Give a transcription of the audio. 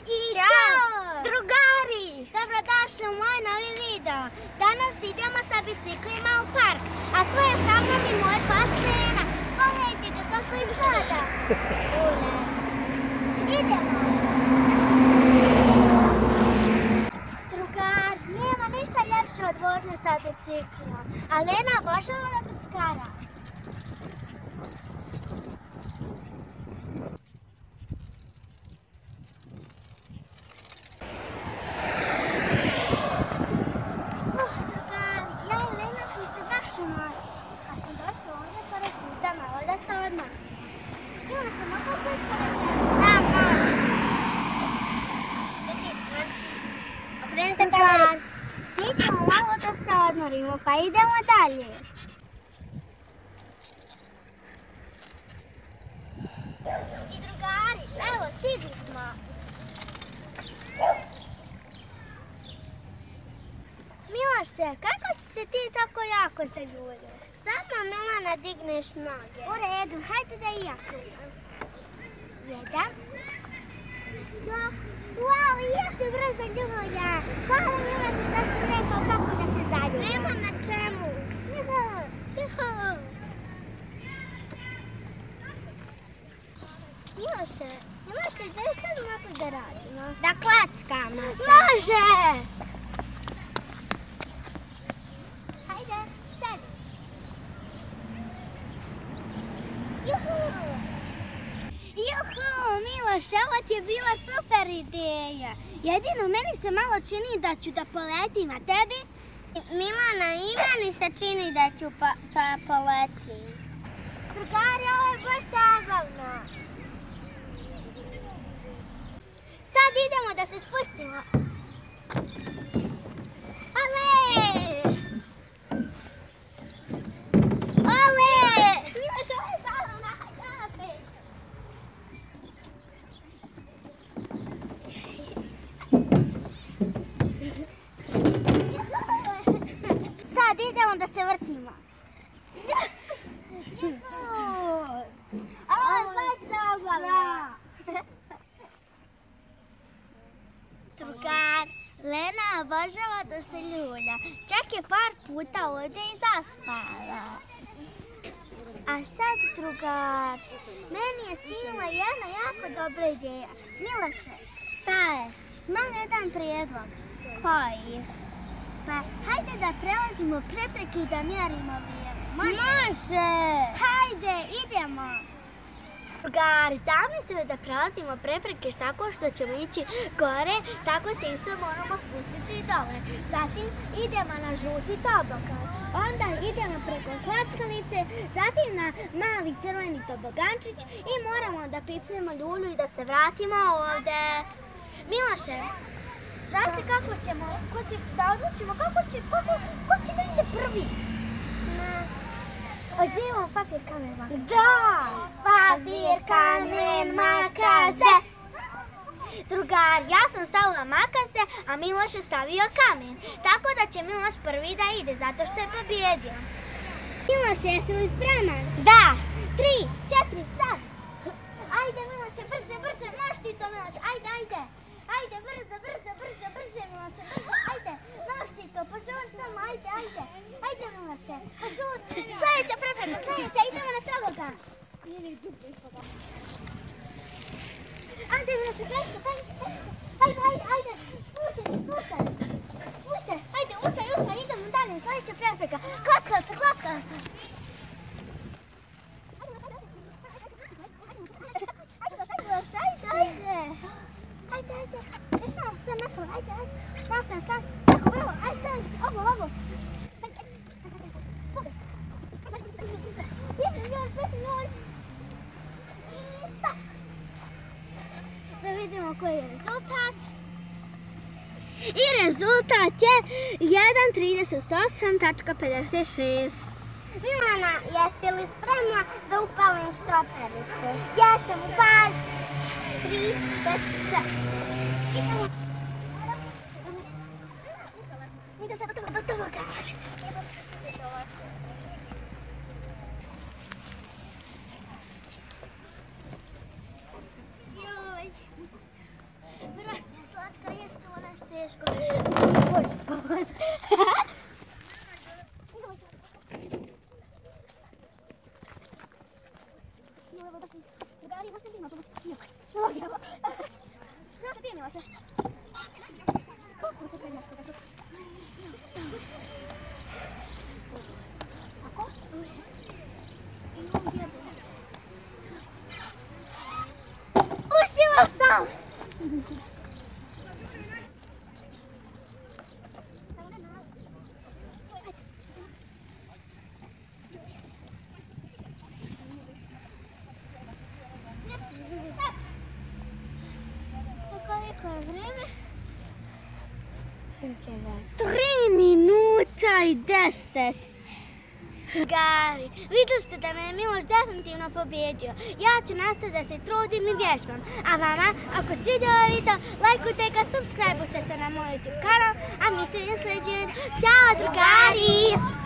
I čao! Drugari! Dobrodošli u moj novi video. Danas idemo sa biciklima u park. A tu je sa mnom i moj pas Lena. Pogledajte ga kako izgleda. Idemo! Drugar, nema ništa ljepše od vožnje sa biciklima. A Lena obožava da trčkara. A sam došla ovdje pored puta malo da se odmah. Ima se možda sve sporediti? Da, može. Okreni se kameru. Mi ćemo malo da se odmorimo, pa idemo dalje. I drugari, evo, stigli smo. Miloše, kako se ti tako jako zaljulješ? Samo Milana digneš noge. U redu, hajde da i ja čuvam. 1, 2, wow, ja se brzo ljulja. Hvala Miloše što si rekao kako da se zaljulja. Nema na čemu. Miloše, gdje šta možemo da radimo? Da klačkamo. Može! Juhu, Miloš, ovo ti je bila super ideja. Jedino meni se malo čini da ću da poletim, a tebi? Milana, i meni se čini da ću poletim. Drugari, ovo je baš zabavno. Sad idemo da se spustimo. Sad idemo da se vrtimo. Ovo je baš zabavno. Drugar, Lena obožava da se ljulja. Čak je par puta ovdje i zaspala. A sad, drugar, meni je stigla jedna jako dobra ideja. Miloše, šta je? Imam jedan prijedlog. Koji? Pa, hajde da prelazimo prepreke i da mjerimo vrijeme. Može! Hajde, idemo! Drugari, zamislili da prelazimo prepreke tako što ćemo ići gore, tako se isto moramo spustiti i dole. Zatim idemo na žuti tobogan. Onda idemo preko klackalice, zatim na mali crveni tobogančić i moramo da pipnemo ljulju i da se vratimo ovdje. Miloše, znaš li kako ćemo, da odlučimo ko će da ide prvi? Uzimamo papir, kamen, makaze. Da! Papir, kamen, makaze! Drugar, ja sam stavila makaze, a Miloš je stavio kamen. Tako da će Miloš prvi da ide, zato što je pobjedio. Miloš, jesi li spreman? Da! 3, 4, sad! Ajde Miloše, brže, možeš ti to Miloš, ajde! Ajde, brzo, Miloše, brže, ajde! Možeš ti to, požur samo, ajde! Ajde Miloše, požur! Sljedeća prepreka, idemo na tobogan! Ajde Miloše, ajde! Spuštaj! Ajde, ustaj, idemo dalje, sljedeća prepreka! Klackalica! Ajde, još malo, sve napolo, ajde, sam, tako bravo, ajde, ovo. Joj, i stop. Da vidimo koji je rezultat. I rezultat je 1:38.56. Milana, jesi li spremna da upalim štopericu? Jesam, upali. 3, 4, 7. Idem sad do toboga. Joj. teško. Bože, pomoć. Uspjela sam! Koliko je vreme? 3 minuta i 10. Drugari, vidjeli ste da me je Miloš definitivno pobjedio. Ja ću nastaviti da se trudim i vježbam. A vama, ako se svidio ovaj video, lajkujte ga, subscribeujte se na moj YouTube kanal, a mi se vidimo sljedeći. Ćao drugari!